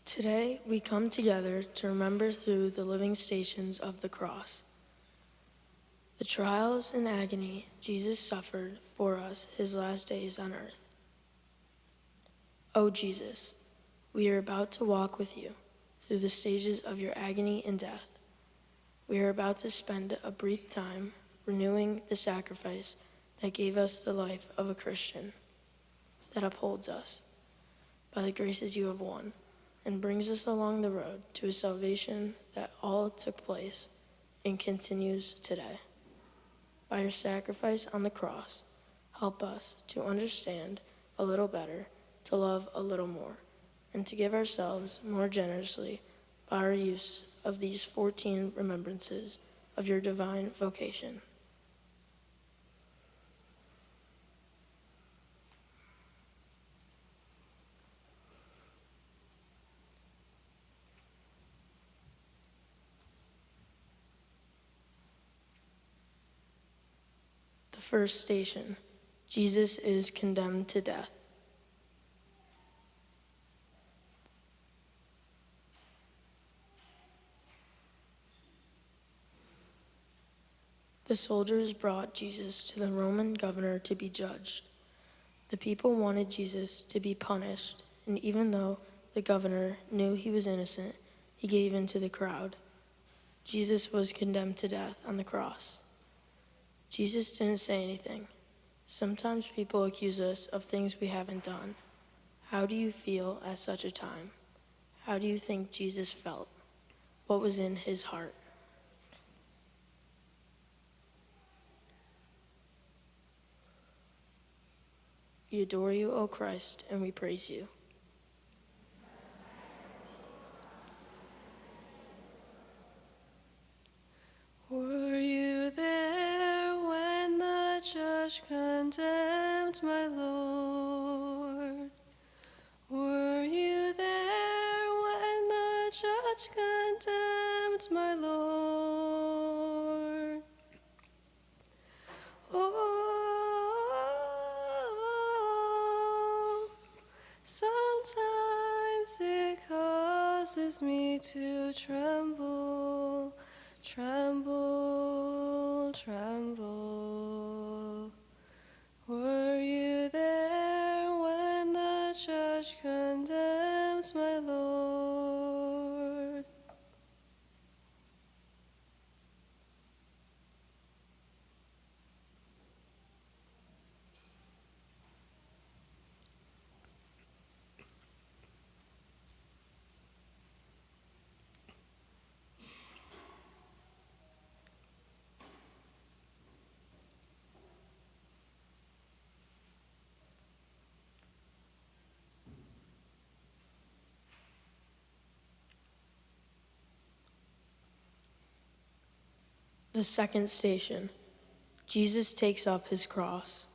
Today, we come together to remember through the living stations of the cross. The trials and agony Jesus suffered for us his last days on earth. O Jesus, we are about to walk with you through the stages of your agony and death. We are about to spend a brief time renewing the sacrifice that gave us the life of a Christian, that upholds us by the graces you have won, and brings us along the road to a salvation that all took place and continues today. By your sacrifice on the cross, help us to understand a little better, to love a little more, and to give ourselves more generously by our use of these 14 remembrances of your divine vocation. The first station, Jesus is condemned to death. The soldiers brought Jesus to the Roman governor to be judged. The people wanted Jesus to be punished, and even though the governor knew he was innocent, he gave in to the crowd. Jesus was condemned to death on the cross. Jesus didn't say anything. Sometimes people accuse us of things we haven't done. How do you feel at such a time? How do you think Jesus felt? What was in his heart? We adore you, O Christ, and we praise you. Were you there when the judge condemned my Lord? Were you there when the judge condemned my Lord? Oh, sometimes it causes me to tremble. Tremble, tremble. Were you there when the judge condemns my Lord? The second station, Jesus takes up his cross.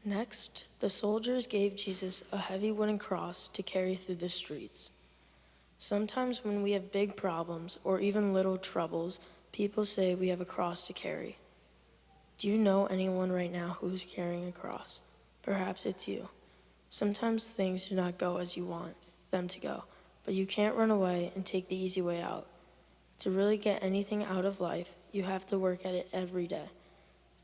Next, the soldiers gave Jesus a heavy wooden cross to carry through the streets. Sometimes when we have big problems or even little troubles, people say we have a cross to carry. Do you know anyone right now who's carrying a cross? Perhaps it's you. Sometimes things do not go as you want them to go, but you can't run away and take the easy way out. To really get anything out of life, you have to work at it every day.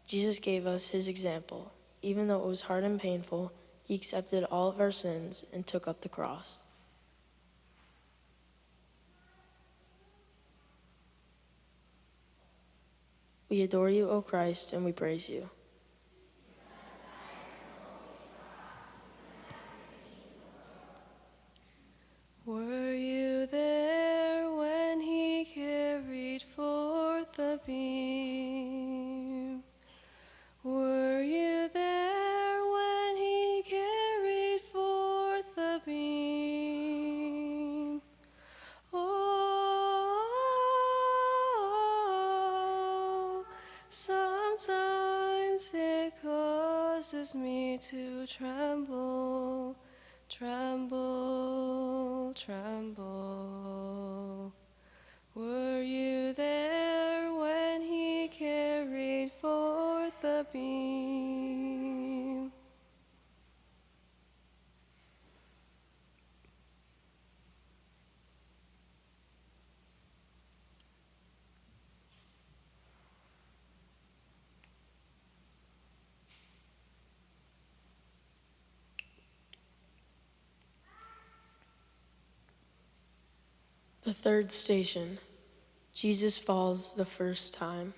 Jesus gave us his example. Even though it was hard and painful, he accepted all of our sins and took up the cross. We adore you, O Christ, and we praise you. Were you there when he carried forth the beam? Were you there when he carried forth the beam? Oh, sometimes it causes me to tremble. Tremble, tremble. Were you there when he carried beam. The third station, Jesus falls the first time.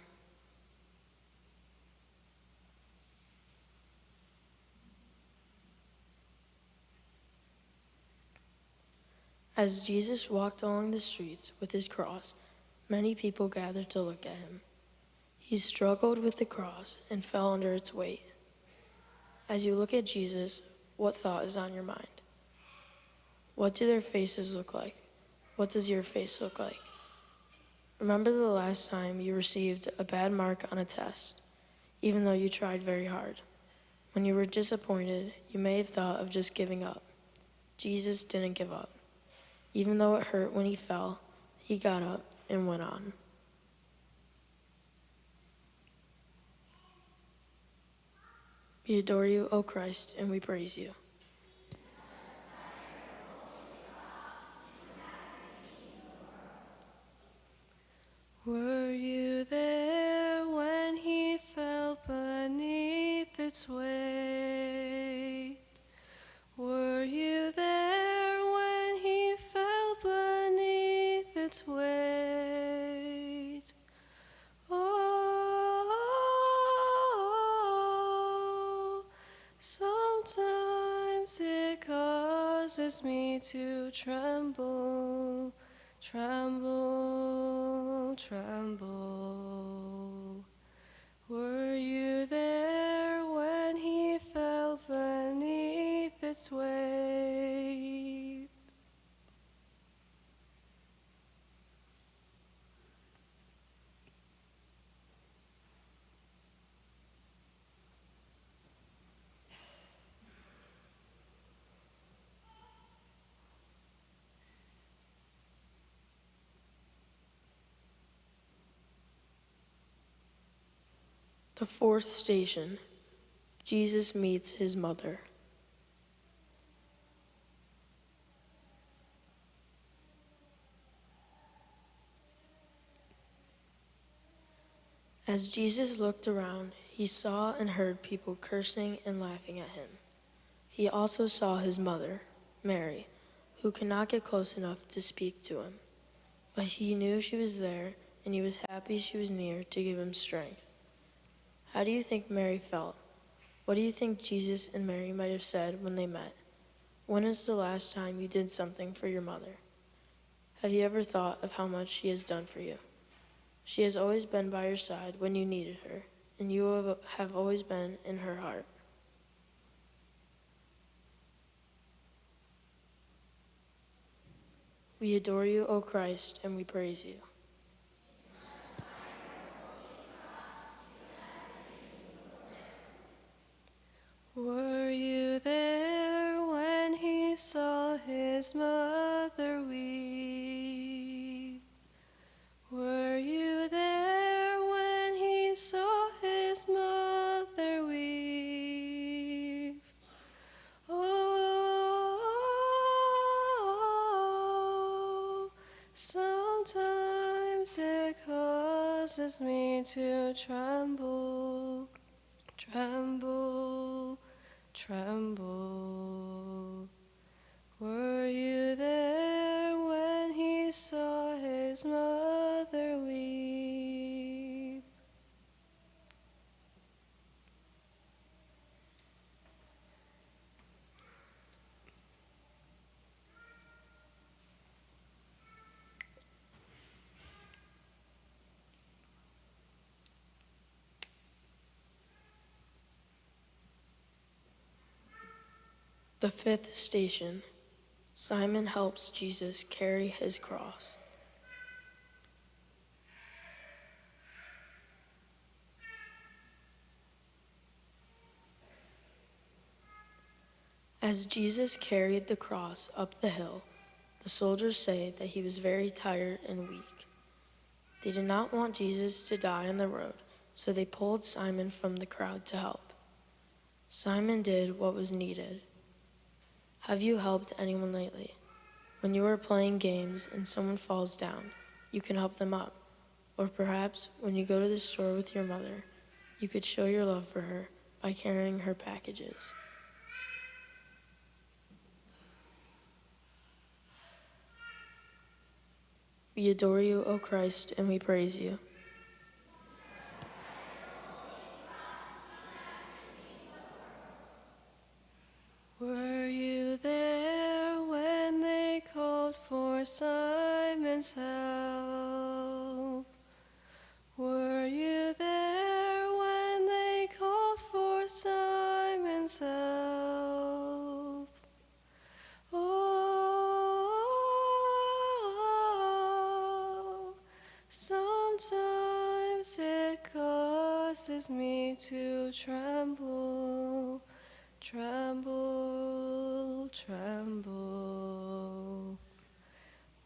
As Jesus walked along the streets with his cross, many people gathered to look at him. He struggled with the cross and fell under its weight. As you look at Jesus, what thought is on your mind? What do their faces look like? What does your face look like? Remember the last time you received a bad mark on a test, even though you tried very hard. When you were disappointed, you may have thought of just giving up. Jesus didn't give up. Even though it hurt when he fell, he got up and went on. We adore you, O Christ, and we praise you. Were you there when he fell beneath its weight? Were you there when he fell beneath its weight? Oh, sometimes it causes me to tremble, tremble, tremble. Were you there when he fell beneath its weight? The fourth station, Jesus meets his mother. As Jesus looked around, he saw and heard people cursing and laughing at him. He also saw his mother, Mary, who could not get close enough to speak to him. But he knew she was there, and he was happy she was near to give him strength. How do you think Mary felt? What do you think Jesus and Mary might have said when they met? When is the last time you did something for your mother? Have you ever thought of how much she has done for you? She has always been by your side when you needed her, and you have always been in her heart. We adore you, O Christ, and we praise you. Were you there when he saw his mother weep? Were you there when he saw his mother weep? Oh, sometimes it causes me to tremble, tremble, tremble. Were you there when he saw his mother weep? The fifth station, Simon helps Jesus carry his cross. As Jesus carried the cross up the hill, the soldiers say that he was very tired and weak. They did not want Jesus to die on the road, so they pulled Simon from the crowd to help. Simon did what was needed. Have you helped anyone lately? When you are playing games and someone falls down, you can help them up. Or perhaps when you go to the store with your mother, you could show your love for her by carrying her packages. We adore you, O Christ, and we praise you. Were you there when they called for Simon's help? Were you there when they called for Simon's help? Oh, sometimes it causes me to tremble. Tremble, tremble.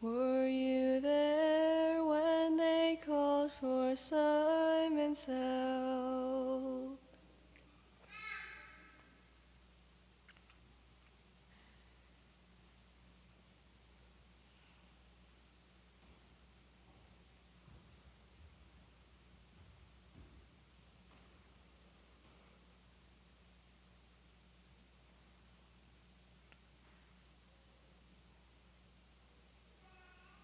Were you there when they called for Simon's help?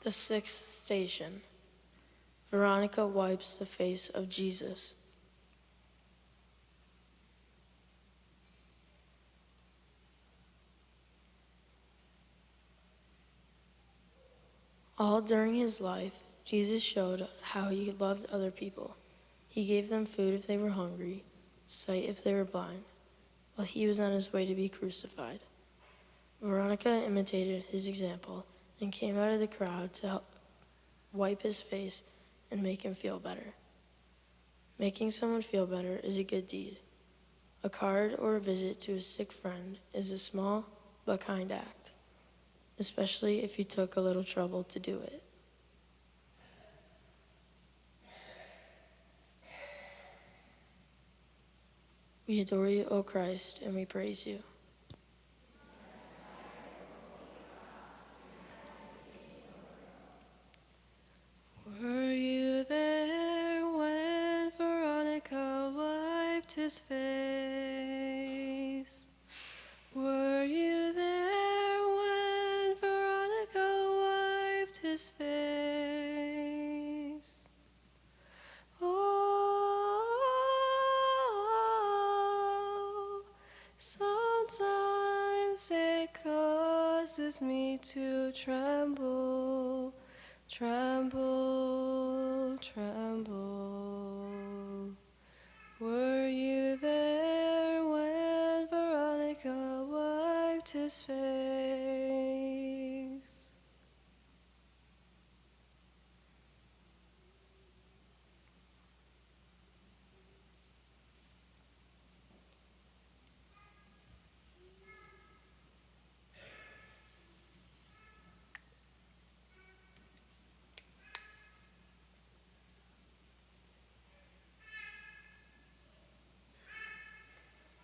The sixth station. Veronica wipes the face of Jesus. All during his life, Jesus showed how he loved other people. He gave them food if they were hungry, sight if they were blind, while he was on his way to be crucified. Veronica imitated his example and came out of the crowd to help wipe his face and make him feel better. Making someone feel better is a good deed. A card or a visit to a sick friend is a small but kind act, especially if you took a little trouble to do it. We adore you, O Christ, and we praise you. Were you there when Veronica wiped his face? Were you there when Veronica wiped his face? Oh, sometimes it causes me to tremble. Tremble, tremble. Were you there when Veronica wiped his face?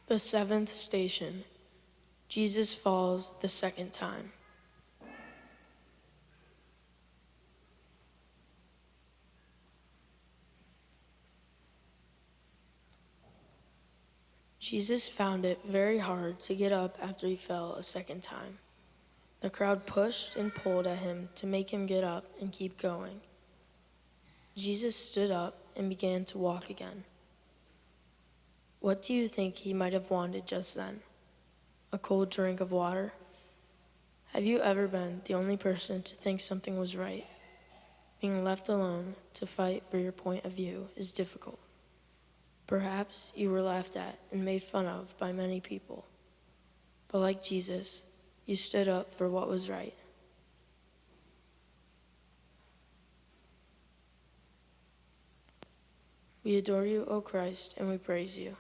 The seventh station. Jesus falls the second time. Jesus found it very hard to get up after he fell a second time. The crowd pushed and pulled at him to make him get up and keep going. Jesus stood up and began to walk again. What do you think he might have wanted just then? A cold drink of water? Have you ever been the only person to think something was right? Being left alone to fight for your point of view is difficult. Perhaps you were laughed at and made fun of by many people. But like Jesus, you stood up for what was right. We adore you, O Christ, and we praise you.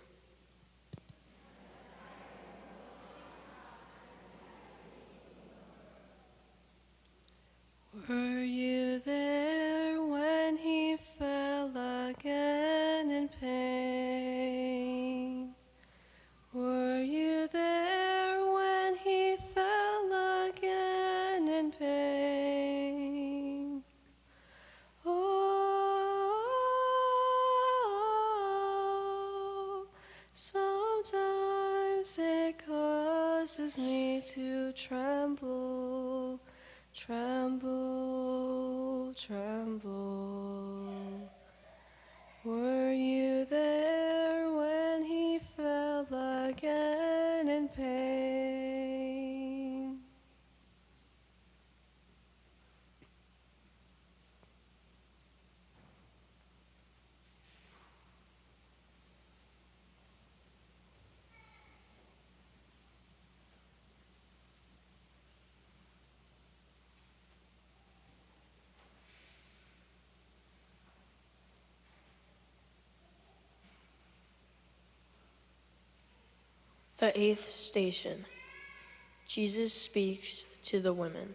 Were you there when he fell again in pain? Sometimes it causes me to tremble, tremble, tremble. Were you there when he fell again in pain? The eighth station. Jesus speaks to the women.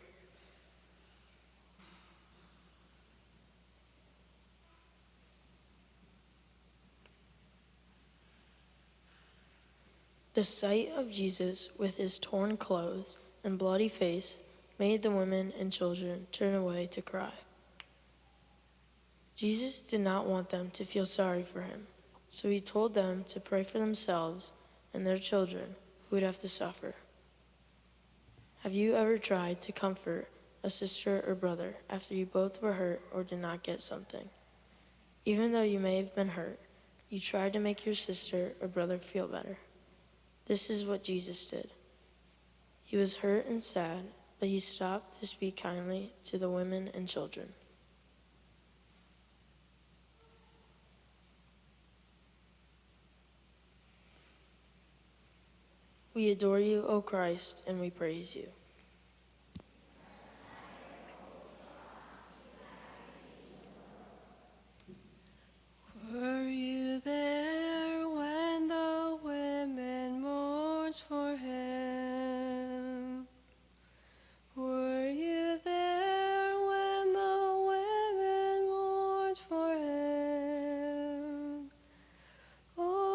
The sight of Jesus with his torn clothes and bloody face made the women and children turn away to cry. Jesus did not want them to feel sorry for him, so he told them to pray for themselves and their children who would have to suffer. Have you ever tried to comfort a sister or brother after you both were hurt or did not get something? Even though you may have been hurt, you tried to make your sister or brother feel better. This is what Jesus did. He was hurt and sad, but he stopped to speak kindly to the women and children. We adore you, O Christ, and we praise you. Were you there when the women mourned for him? Were you there when the women mourned for him? Oh,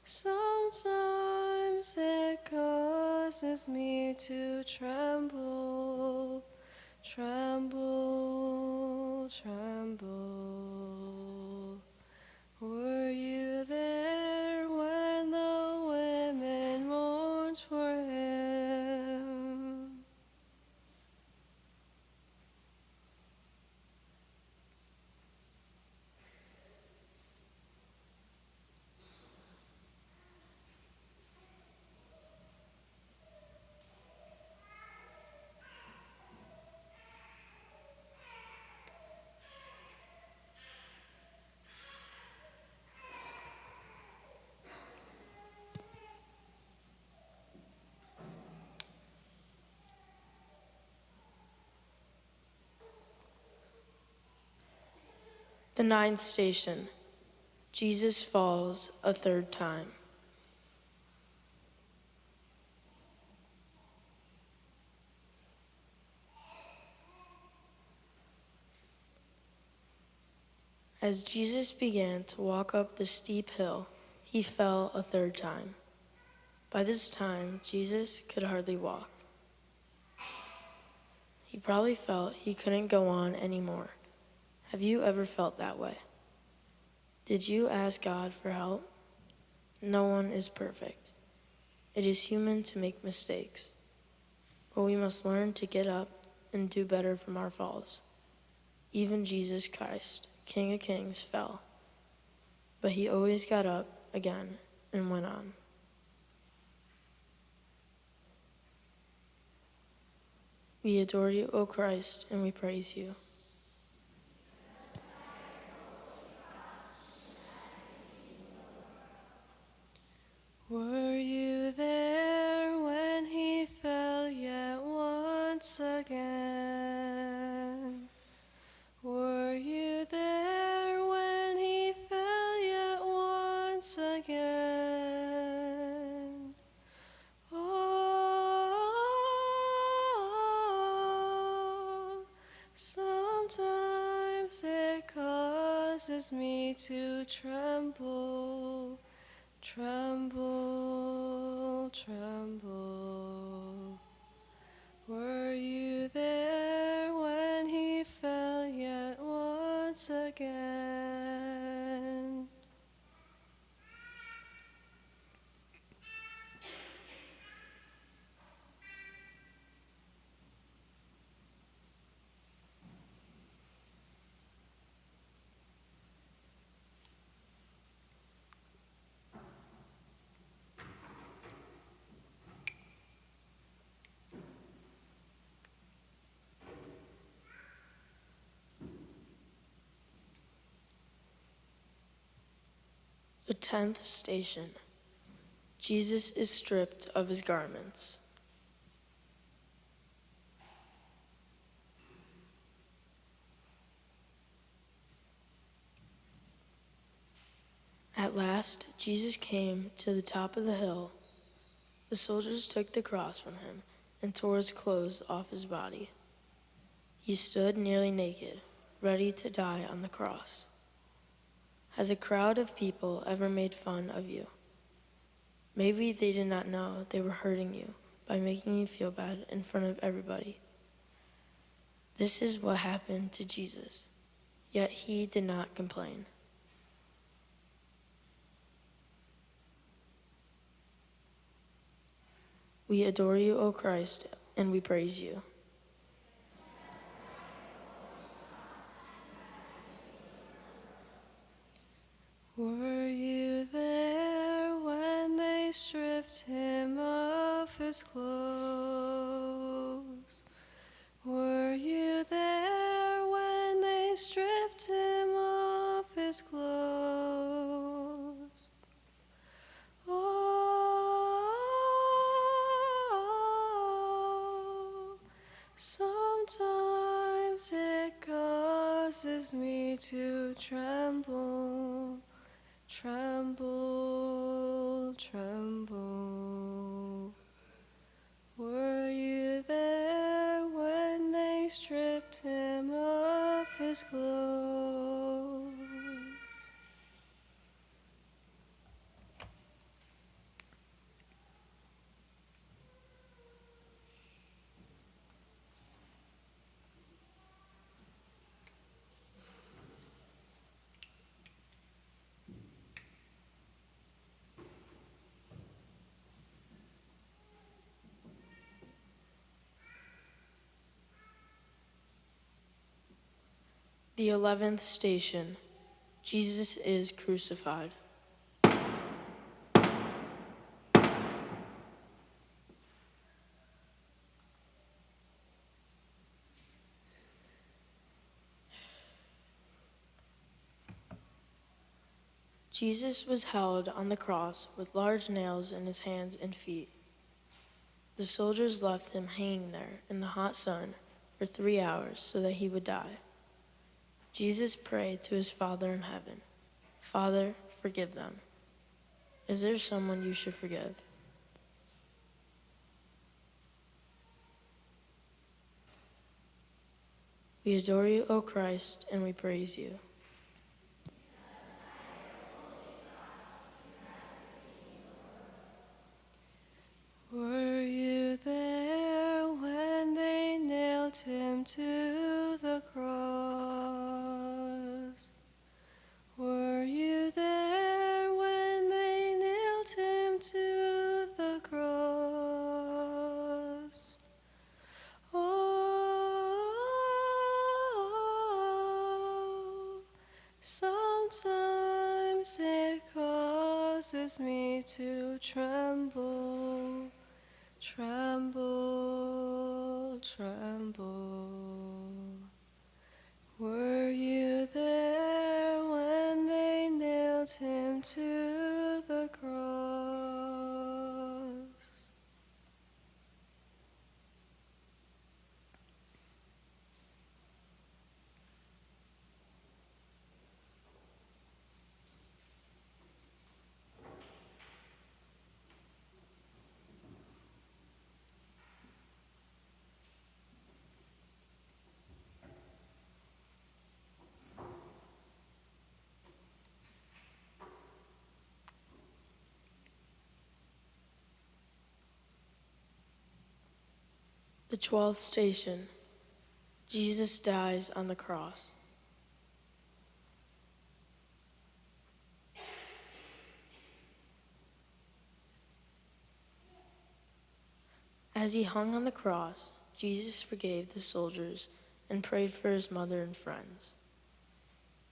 sometimes it causes me to tremble, tremble, tremble. Were you there when the women mourned for him? The ninth station. Jesus falls a third time. As Jesus began to walk up the steep hill, he fell a third time. By this time, Jesus could hardly walk. He probably felt he couldn't go on anymore. Have you ever felt that way? Did you ask God for help? No one is perfect. It is human to make mistakes, but we must learn to get up and do better from our falls. Even Jesus Christ, King of Kings, fell, but he always got up again and went on. We adore you, O Christ, and we praise you. Were you there when he fell yet once again? Were you there when he fell yet once again? Oh, sometimes it causes me to tremble, tremble, tremble. Were you there when he fell yet once again? The 10th station. Jesus is stripped of his garments. At last, Jesus came to the top of the hill. The soldiers took the cross from him and tore his clothes off his body. He stood nearly naked, ready to die on the cross. Has a crowd of people ever made fun of you? Maybe they did not know they were hurting you by making you feel bad in front of everybody. This is what happened to Jesus, yet he did not complain. We adore you, O Christ, and we praise you. Were you there when they stripped him of his clothes? Were you there when they stripped him of his clothes? Oh, sometimes it causes me to tremble. Tremble, tremble. Were you there when they stripped him of his clothes? The 11th station. Jesus is crucified. Jesus was held on the cross with large nails in his hands and feet. The soldiers left him hanging there in the hot sun for 3 hours so that he would die. Jesus prayed to his Father in heaven, "Father, forgive them." Is there someone you should forgive? We adore you, O Christ, and we praise you. Were you there when they nailed him to the cross? Were you there when they nailed him to the cross? Oh, sometimes it causes me to tremble. Tremble, tremble. Were you there when they nailed him to the cross? The 12th station. Jesus dies on the cross. As he hung on the cross, Jesus forgave the soldiers and prayed for his mother and friends.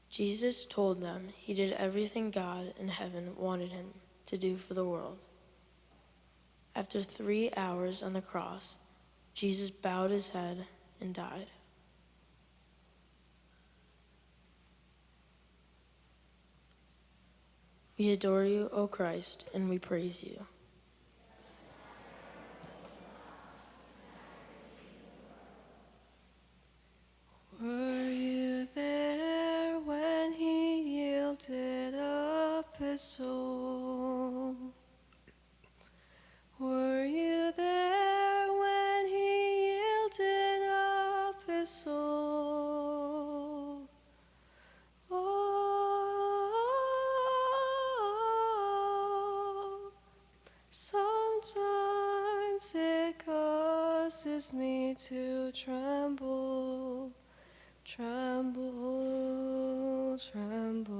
Jesus told them he did everything God in heaven wanted him to do for the world. After 3 hours on the cross, Jesus bowed his head and died. We adore you, O Christ, and we praise you. Were you there when he yielded up his soul? Were you there when he yielded up his soul? Oh, sometimes it causes me to tremble. Tremble, tremble.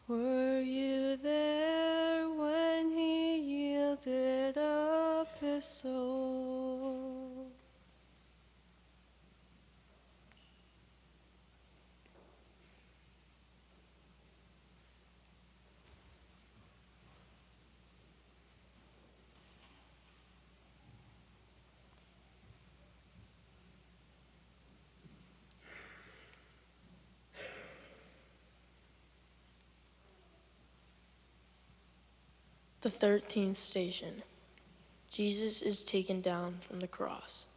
Were you there when he yielded up his soul? The 13th station. Jesus is taken down from the cross.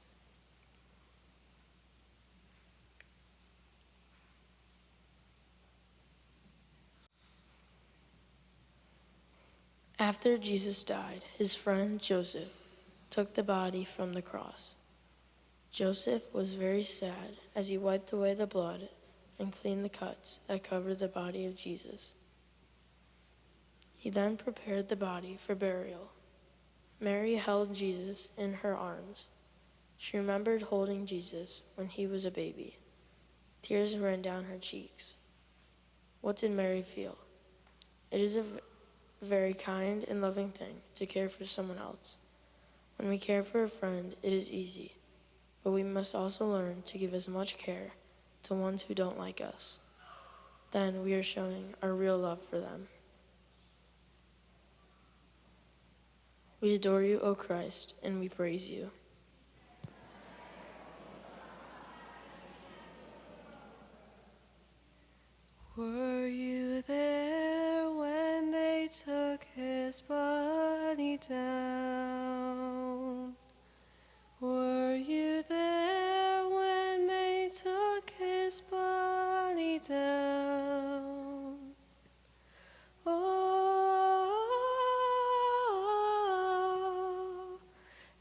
After Jesus died, his friend Joseph took the body from the cross. Joseph was very sad as he wiped away the blood and cleaned the cuts that covered the body of Jesus. He then prepared the body for burial. Mary held Jesus in her arms. She remembered holding Jesus when he was a baby. Tears ran down her cheeks. What did Mary feel? It is a very kind and loving thing to care for someone else. When we care for a friend, it is easy, but we must also learn to give as much care to ones who don't like us. Then we are showing our real love for them. We adore you, O Christ, and we praise you. Were you there when they took his body down? Were you there when they took his body down? Oh,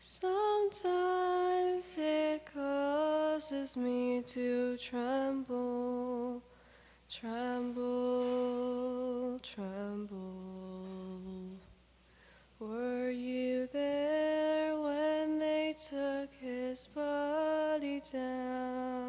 sometimes it causes me to tremble. Tremble, tremble. Were you there when they took his body down?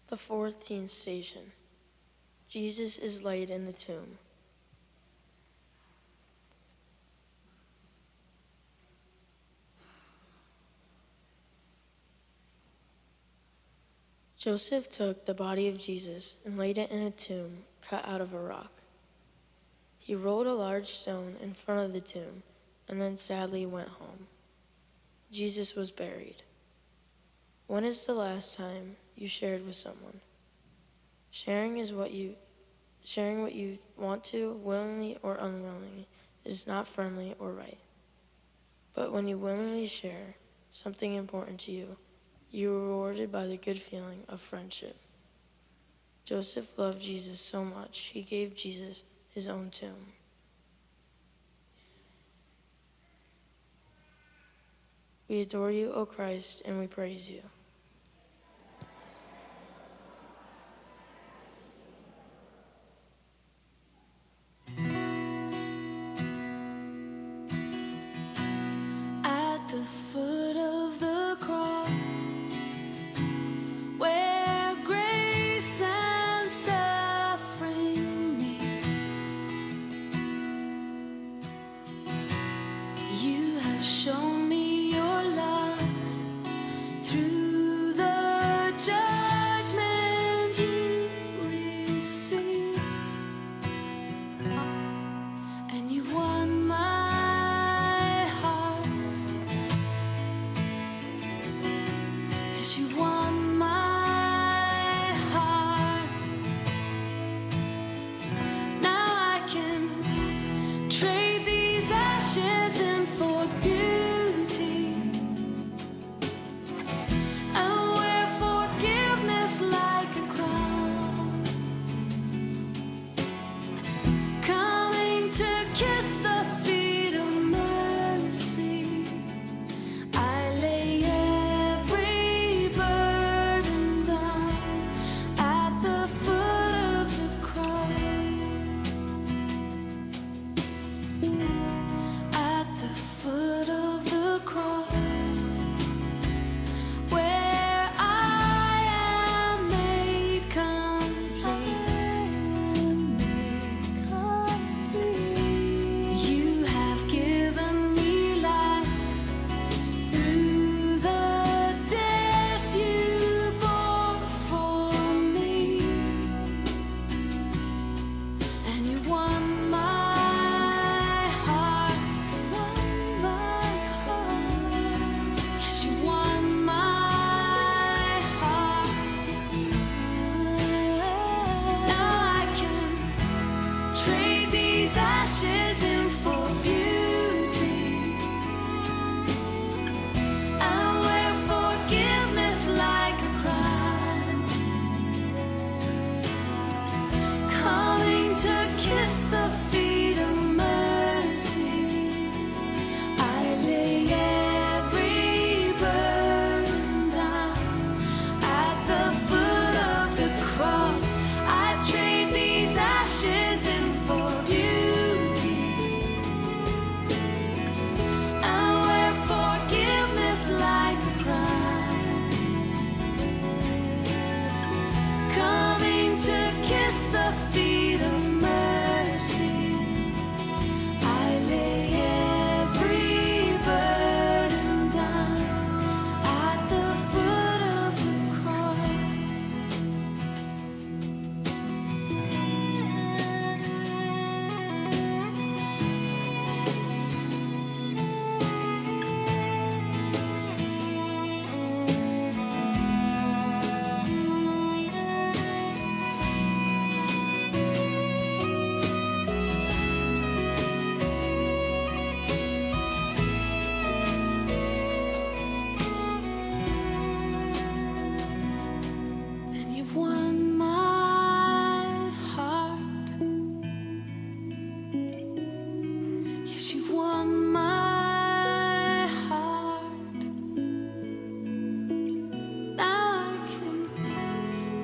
The 14th station. Jesus is laid in the tomb. Joseph took the body of Jesus and laid it in a tomb cut out of a rock. He rolled a large stone in front of the tomb and then sadly went home. Jesus was buried. When is the last time you shared with someone? Sharing what you want to, willingly or unwillingly, is not friendly or right. But when you willingly share something important to you, you are rewarded by the good feeling of friendship. Joseph loved Jesus so much, he gave Jesus his own tomb. We adore you, O Christ, and we praise you.